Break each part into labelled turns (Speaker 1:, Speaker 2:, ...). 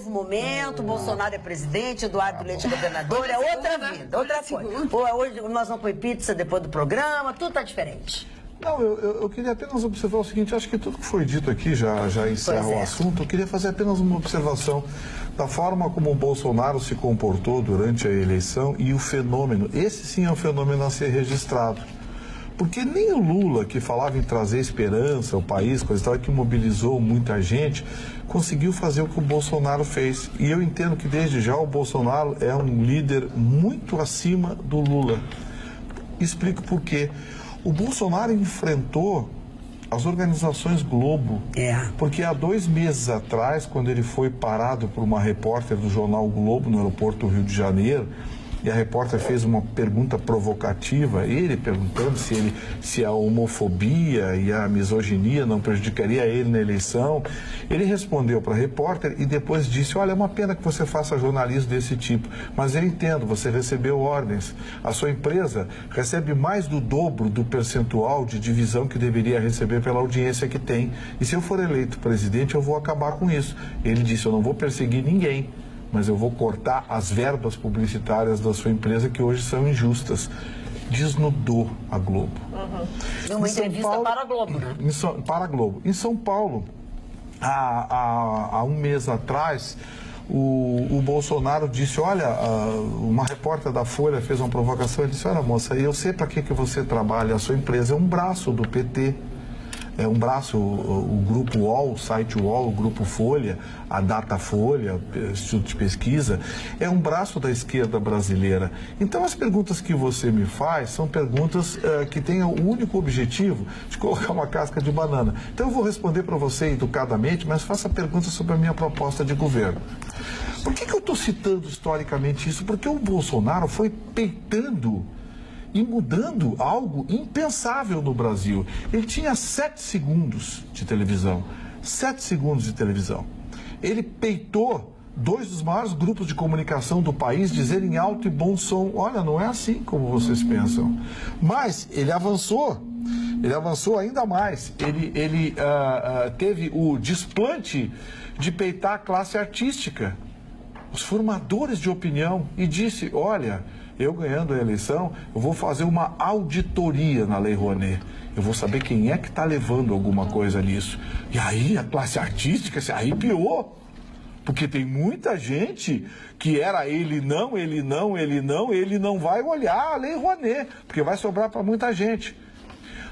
Speaker 1: novo momento, Bolsonaro é presidente, Eduardo Leite é governador, é outra vida, outra coisa. Hoje nós vamos comer pizza depois do programa, tudo tá diferente.
Speaker 2: Não, eu queria apenas observar o seguinte, acho que tudo que foi dito aqui já encerra o assunto. Eu queria fazer apenas uma observação da forma como o Bolsonaro se comportou durante a eleição e o fenômeno, esse sim é um fenômeno a ser registrado. Porque nem o Lula, que falava em trazer esperança ao país, coisa e tal, que mobilizou muita gente, conseguiu fazer o que o Bolsonaro fez. E eu entendo que desde já o Bolsonaro é um líder muito acima do Lula. Explico por quê. O Bolsonaro enfrentou as organizações Globo, porque há 2 meses atrás, quando ele foi parado por uma repórter do jornal Globo no aeroporto do Rio de Janeiro, e a repórter fez uma pergunta provocativa, ele perguntando se a homofobia e a misoginia não prejudicaria ele na eleição. Ele respondeu para a repórter e depois disse, olha, é uma pena que você faça jornalismo desse tipo, mas eu entendo, você recebeu ordens. A sua empresa recebe mais do dobro do percentual de divisão que deveria receber pela audiência que tem. E se eu for eleito presidente, eu vou acabar com isso. Ele disse, eu não vou perseguir ninguém, mas eu vou cortar as verbas publicitárias da sua empresa que hoje são injustas. Desnudou a Globo.
Speaker 1: Numa entrevista para a Globo, né?
Speaker 2: Para a Globo. Em São Paulo, há um mês atrás, o Bolsonaro disse, olha, uma repórter da Folha fez uma provocação, ele disse, olha moça, eu sei para que você trabalha, a sua empresa é um braço do PT. É um braço, o grupo UOL, o site UOL, o grupo Folha, a Datafolha, Instituto de Pesquisa, é um braço da esquerda brasileira. Então as perguntas que você me faz são perguntas que têm o único objetivo de colocar uma casca de banana. Então eu vou responder para você educadamente, mas faça perguntas sobre a minha proposta de governo. Por que eu estou citando historicamente isso? Porque o Bolsonaro foi peitando e mudando algo impensável no Brasil. Ele tinha 7 segundos de televisão. 7 segundos de televisão. Ele peitou 2 dos maiores grupos de comunicação do país dizerem em alto e bom som, olha, não é assim como vocês pensam. Mas ele avançou ainda mais. Ele teve o desplante de peitar a classe artística, os formadores de opinião, e disse, olha, eu ganhando a eleição, eu vou fazer uma auditoria na Lei Rouanet. Eu vou saber quem é que está levando alguma coisa nisso. E aí a classe artística se arrepiou. Porque tem muita gente que era ele não vai olhar a Lei Rouanet, porque vai sobrar para muita gente.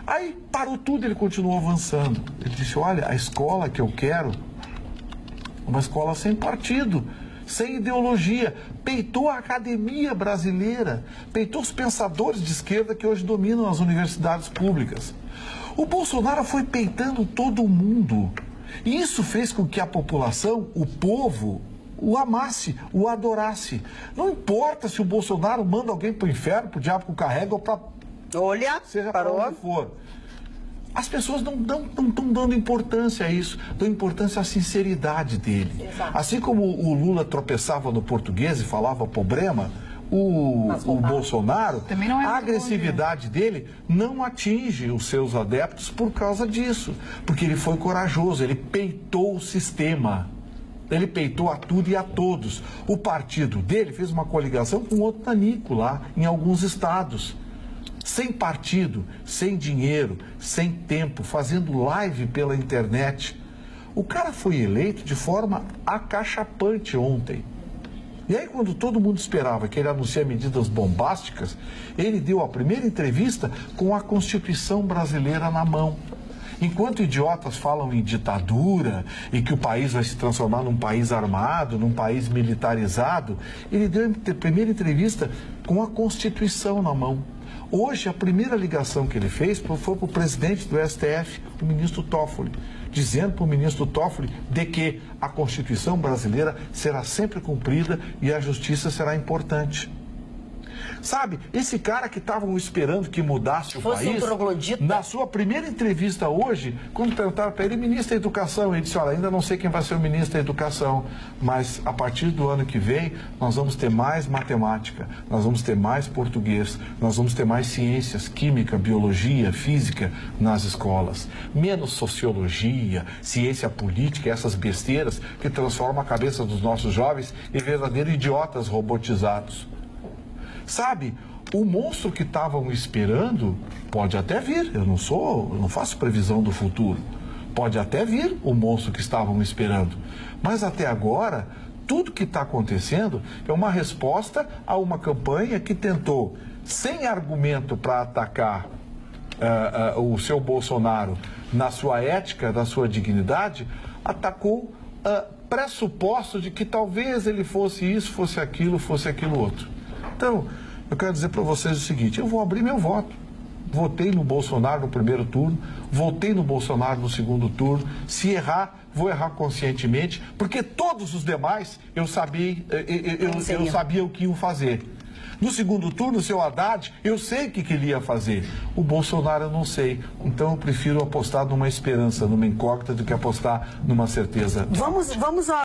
Speaker 2: Aí parou tudo, ele continuou avançando. Ele disse, olha, a escola que eu quero, uma escola sem partido, sem ideologia, peitou a academia brasileira, peitou os pensadores de esquerda que hoje dominam as universidades públicas. O Bolsonaro foi peitando todo mundo. E isso fez com que a população, o povo, o amasse, o adorasse. Não importa se o Bolsonaro manda alguém para o inferno, para o diabo que o carrega ou para...
Speaker 1: Olha,
Speaker 2: seja para onde for. As pessoas não estão dando importância a isso, dão importância à sinceridade dele.
Speaker 1: Exato.
Speaker 2: Assim como o Lula tropeçava no português e falava problema, o Bolsonaro, a agressividade dele não atinge os seus adeptos por causa disso. Porque ele foi corajoso, ele peitou o sistema. Ele peitou a tudo e a todos. O partido dele fez uma coligação com outro nanico lá, em alguns estados. Sem partido, sem dinheiro, sem tempo, fazendo live pela internet. O cara foi eleito de forma acachapante ontem. E aí, quando todo mundo esperava que ele anunciasse medidas bombásticas, ele deu a primeira entrevista com a Constituição brasileira na mão. Enquanto idiotas falam em ditadura e que o país vai se transformar num país armado, num país militarizado, ele deu a primeira entrevista com a Constituição na mão. Hoje, a primeira ligação que ele fez foi para o presidente do STF, o ministro Toffoli, dizendo para o ministro Toffoli de que a Constituição brasileira será sempre cumprida e a justiça será importante. Sabe, esse cara que estavam esperando que mudasse o
Speaker 1: Fosse
Speaker 2: país,
Speaker 1: um troglodita.
Speaker 2: na sua primeira entrevista hoje, quando perguntaram para ele, ministro da Educação, ele disse, olha, ainda não sei quem vai ser o ministro da Educação, mas a partir do ano que vem, nós vamos ter mais matemática, nós vamos ter mais português, nós vamos ter mais ciências, química, biologia, física nas escolas, menos sociologia, ciência política, essas besteiras que transformam a cabeça dos nossos jovens em verdadeiros idiotas robotizados. Sabe, o monstro que estavam esperando pode até vir, eu não faço previsão do futuro, pode até vir o monstro que estavam esperando, mas até agora, tudo que está acontecendo é uma resposta a uma campanha que tentou, sem argumento para atacar o seu Bolsonaro na sua ética, na sua dignidade, atacou pressuposto de que talvez ele fosse isso, fosse aquilo outro. Então, eu quero dizer para vocês o seguinte, eu vou abrir meu voto. Votei no Bolsonaro no primeiro turno, votei no Bolsonaro no segundo turno. Se errar, vou errar conscientemente, porque todos os demais eu sabia o que iam fazer. No segundo turno, o seu Haddad, eu sei o que ele ia fazer. O Bolsonaro eu não sei. Então eu prefiro apostar numa esperança, numa incógnita, do que apostar numa certeza.
Speaker 1: Vamos